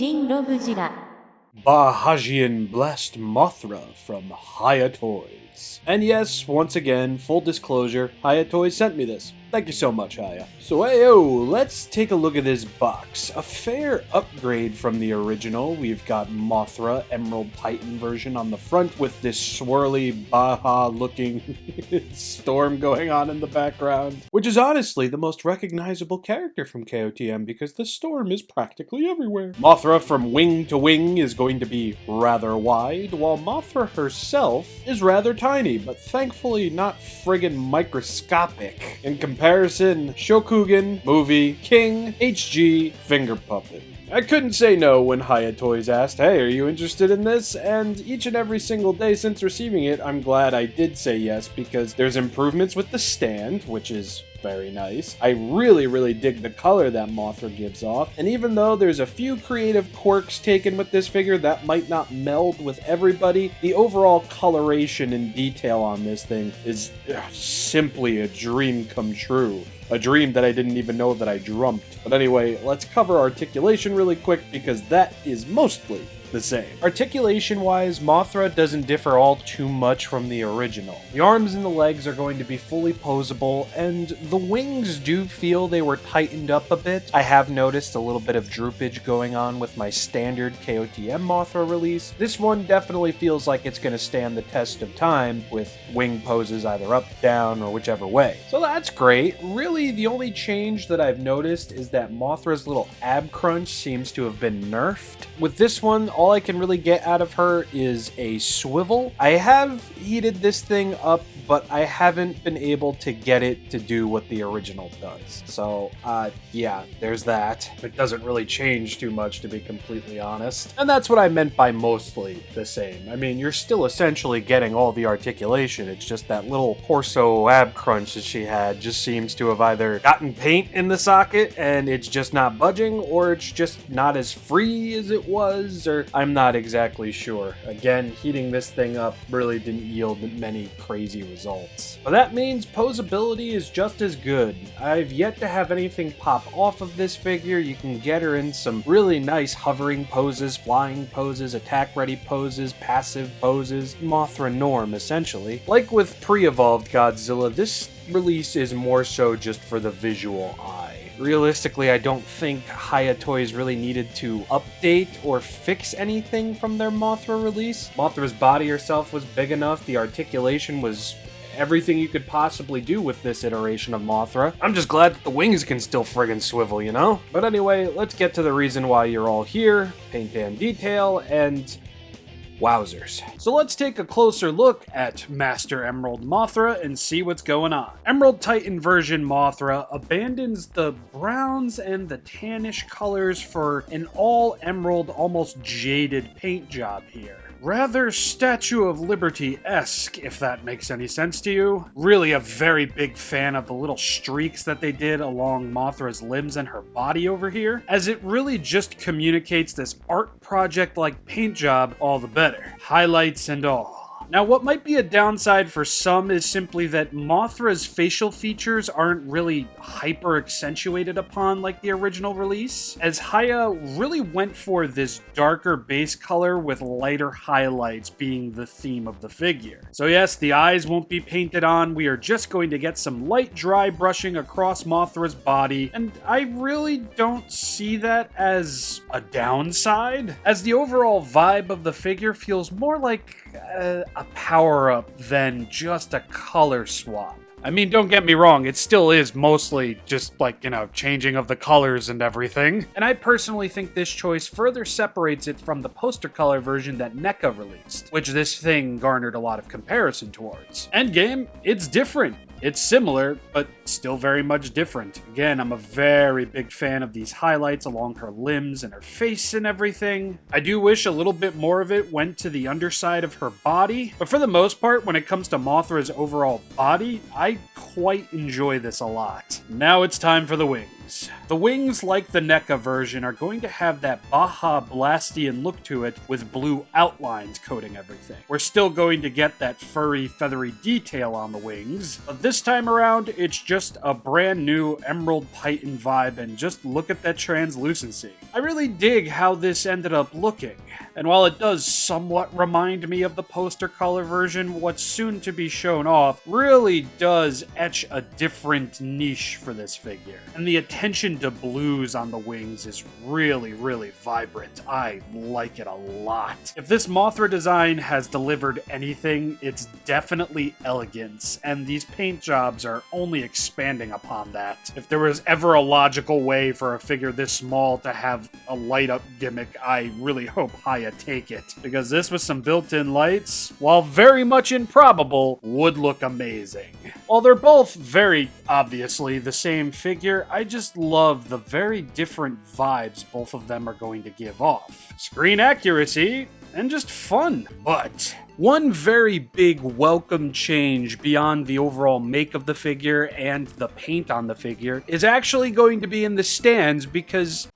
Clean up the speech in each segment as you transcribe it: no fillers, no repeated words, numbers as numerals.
新ロブジラ BAJAJIAN blessed Mothra from Hiya Toys. And yes, once again, full disclosure, Hiya Toys sent me this. Thank you so much, Hiya. So heyo, let's take a look at this box. A fair upgrade from the original. We've got Mothra, Emerald Titan version on the front with this swirly Baja looking storm going on in the background. Which is honestly the most recognizable character from KOTM because the storm is practically everywhere. Mothra from wing to wing is going to be rather wide, while Mothra herself is rather tiny, but thankfully not friggin' microscopic. In comparison, Shokugan, Movie, King, HG, Finger Puppet. I couldn't say no when Hiya Toys asked, hey, are you interested in this? And each and every single day since receiving it, I'm glad I did say yes, because there's improvements with the stand, which is very nice. I really dig the color that Mothra gives off, and even though there's a few creative quirks taken with this figure that might not meld with everybody, the overall coloration and detail on this thing is simply a dream come true. A dream that I didn't even know that I dreamt. But anyway, let's cover articulation really quick because that is mostly the same. Articulation-wise, Mothra doesn't differ all too much from the original. The arms and the legs are going to be fully posable, and the wings do feel they were tightened up a bit. I have noticed a little bit of droopage going on with my standard KOTM Mothra release. This one definitely feels like it's going to stand the test of time with wing poses either up, down, or whichever way. So that's great. Really, the only change that I've noticed is that Mothra's little ab crunch seems to have been nerfed. With this one, all I can really get out of her is a swivel. I have heated this thing up, but I haven't been able to get it to do what the original does. So, yeah, there's that. It doesn't really change too much, to be completely honest. And that's what I meant by mostly the same. I mean, you're still essentially getting all the articulation. It's just that little torso ab crunch that she had just seems to have either gotten paint in the socket and it's just not budging, or it's just not as free as it was, or I'm not exactly sure. Again, heating this thing up really didn't yield many crazy results. But that means posability is just as good. I've yet to have anything pop off of this figure. You can get her in some really nice hovering poses, flying poses, attack ready poses, passive poses, Mothra norm essentially. Like with pre-evolved Godzilla, this release is more so just for the visual eye. Realistically, I don't think Hiya Toys really needed to update or fix anything from their Mothra release. Mothra's body herself was big enough, the articulation was everything you could possibly do with this iteration of Mothra. I'm just glad that the wings can still friggin' swivel, you know? But anyway, let's get to the reason why you're all here, paint and detail, and wowzers. So let's take a closer look at Master Emerald Mothra and see what's going on. Emerald Titan version Mothra abandons the browns and the tannish colors for an all emerald, almost jaded paint job here. Rather Statue of Liberty-esque, if that makes any sense to you. Really a very big fan of the little streaks that they did along Mothra's limbs and her body over here, as it really just communicates this art project-like paint job all the better. Highlights and all. Now, what might be a downside for some is simply that Mothra's facial features aren't really hyper-accentuated upon like the original release, as Hiya really went for this darker base color with lighter highlights being the theme of the figure. So yes, the eyes won't be painted on, we are just going to get some light dry brushing across Mothra's body, and I really don't see that as a downside, as the overall vibe of the figure feels more like a power-up than just a color swap. I mean, don't get me wrong, it still is mostly just like, changing of the colors and everything. And I personally think this choice further separates it from the poster color version that NECA released, which this thing garnered a lot of comparison towards. Endgame, it's different. It's similar, but still very much different. Again, I'm a very big fan of these highlights along her limbs and her face and everything. I do wish a little bit more of it went to the underside of her body, but for the most part, when it comes to Mothra's overall body, I quite enjoy this a lot. Now it's time for the wings. wings. The wings, like the NECA version, are going to have that Baja Blastian look to it with blue outlines coating everything. We're still going to get that furry, feathery detail on the wings, but this time around, it's just a brand new Emerald Python vibe, and just look at that translucency. I really dig how this ended up looking, and while it does somewhat remind me of the poster color version, what's soon to be shown off really does etch a different niche for this figure. And the attention to blues on the wings is really, really vibrant. I like it a lot. If this Mothra design has delivered anything, it's definitely elegance, and these paint jobs are only expanding upon that. If there was ever a logical way for a figure this small to have a light up gimmick, I really hope Hiya take it, because this with some built-in lights, while very much improbable, would look amazing. While they're both very obviously the same figure, I just love the very different vibes both of them are going to give off. Screen accuracy, and just fun. But one very big welcome change beyond the overall make of the figure and the paint on the figure is actually going to be in the stands, because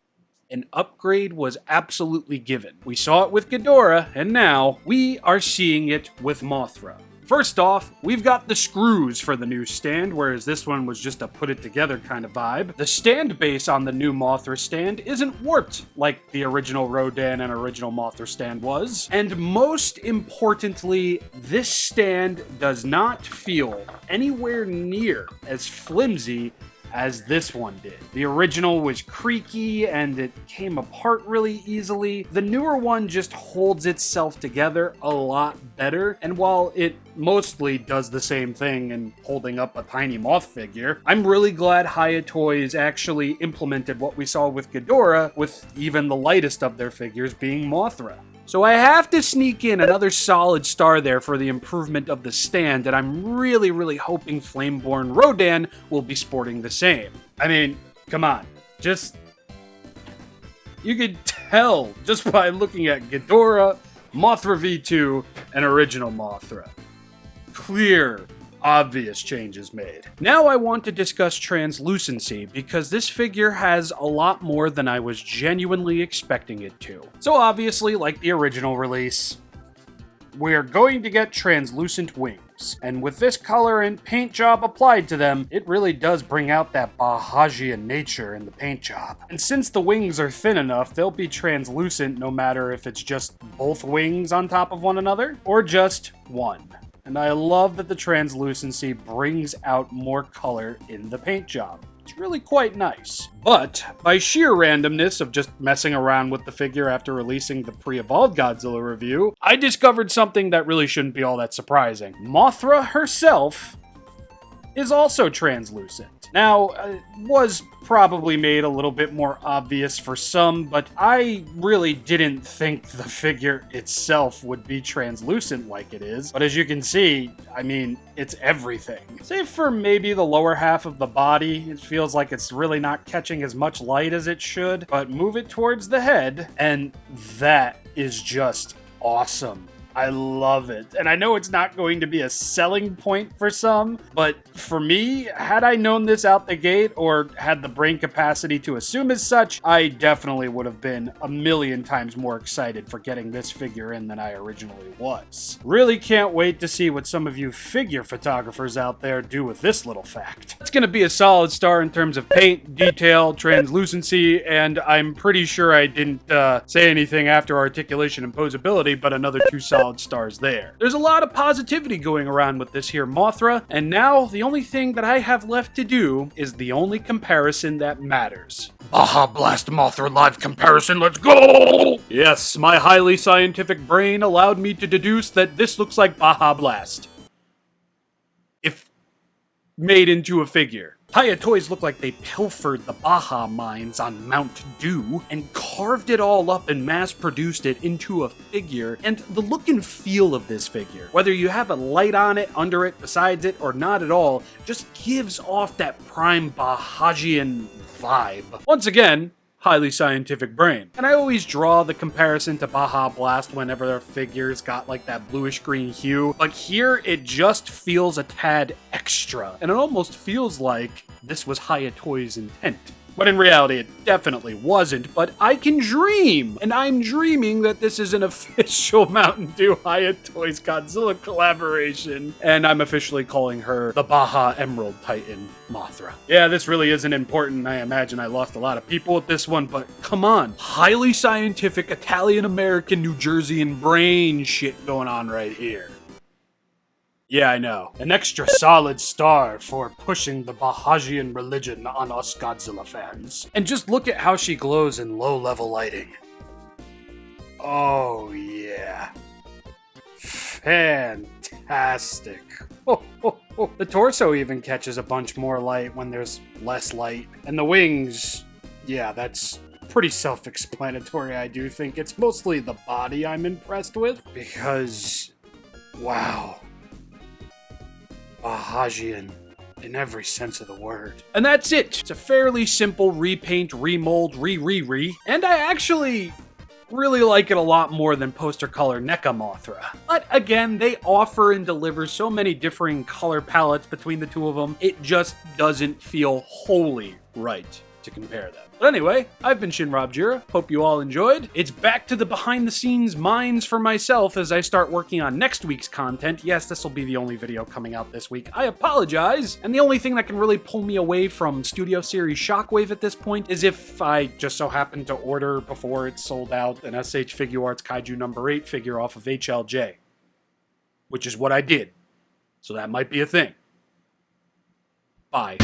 an upgrade was absolutely given. We saw it with Ghidorah, and now we are seeing it with Mothra. First off, we've got the screws for the new stand, whereas this one was just a put-it-together kind of vibe. The stand base on the new Mothra stand isn't warped like the original Rodan and original Mothra stand was. And most importantly, this stand does not feel anywhere near as flimsy as this one did. The original was creaky and it came apart really easily. The newer one just holds itself together a lot better, and while it mostly does the same thing in holding up a tiny moth figure, I'm really glad Hiya Toys actually implemented what we saw with Ghidorah, with even the lightest of their figures being Mothra. So I have to sneak in another solid star there for the improvement of the stand, and I'm really, really hoping Flameborn Rodan will be sporting the same. I mean, come on, you could tell just by looking at Ghidorah, Mothra V2, and original Mothra. Clear, obvious changes made. Now I want to discuss Translucency, because this figure has a lot more than I was genuinely expecting it to. So obviously, like the original release, we're going to get translucent wings. And with this color and paint job applied to them, it really does bring out that BAJAJIAN nature in the paint job. And since the wings are thin enough, they'll be translucent no matter if it's just both wings on top of one another, or just one. And I love that the translucency brings out more color in the paint job. It's really quite nice. But by sheer randomness of just messing around with the figure after releasing the pre-evolved Godzilla review, I discovered something that really shouldn't be all that surprising. Mothra herself is also translucent. Now, it was probably made a little bit more obvious for some, but I really didn't think the figure itself would be translucent like it is. But as you can see, I mean, it's everything. Save for maybe the lower half of the body, it feels like it's really not catching as much light as it should, but move it towards the head, and that is just awesome. I love it. And I know it's not going to be a selling point for some, but for me, had I known this out the gate or had the brain capacity to assume as such, I definitely would have been a million times more excited for getting this figure in than I originally was. Really can't wait to see what some of you figure photographers out there do with this little fact. It's going to be a solid star in terms of paint, detail, translucency, and I'm pretty sure I didn't say anything after articulation and posability, but another 2 solid stars there. There's a lot of positivity going around with this here Mothra, and now the only thing that I have left to do is the only comparison that matters. Baja Blast Mothra live comparison, let's go! Yes, my highly scientific brain allowed me to deduce that this looks like Baja Blast, if made into a figure. Hiya Toys look like they pilfered the Baja mines on Mount Dew and carved it all up and mass-produced it into a figure, and the look and feel of this figure, whether you have a light on it, under it, besides it, or not at all, just gives off that prime BAJAJIAN vibe. Once again, highly scientific brain. And I always draw the comparison to Baja Blast whenever their figures got like that bluish green hue, but here it just feels a tad extra, and it almost feels like this was Hiya Toys' intent. But in reality, it definitely wasn't, but I can dream! And I'm dreaming that this is an official Mountain Dew Hiya Toys Godzilla collaboration, and I'm officially calling her the Baja Emerald Titan Mothra. Yeah, this really isn't important. I imagine I lost a lot of people with this one, but come on. Highly scientific Italian-American New Jerseyan brain shit going on right here. Yeah, I know. An extra solid star for pushing the BAJAJIAN religion on us Godzilla fans. And just look at how she glows in low-level lighting. Oh, yeah. Fantastic. Oh, oh, oh. The torso even catches a bunch more light when there's less light. And the wings, yeah, that's pretty self-explanatory, I do think. It's mostly the body I'm impressed with, because, wow. BAJAJIAN in every sense of the word. And that's it. It's a fairly simple repaint, remold, re-re-re, and I actually really like it a lot more than poster color NECA Mothra. But again, they offer and deliver so many differing color palettes between the two of them, it just doesn't feel wholly right to compare them. But anyway, I've been ShinRobJira. Hope you all enjoyed. It's back to the behind-the-scenes minds for myself as I start working on next week's content. Yes, this will be the only video coming out this week. I apologize. And the only thing that can really pull me away from Studio Series Shockwave at this point is if I just so happen to order before it's sold out an SH Figuarts Kaiju number 8 figure off of HLJ. Which is what I did. So that might be a thing. Bye.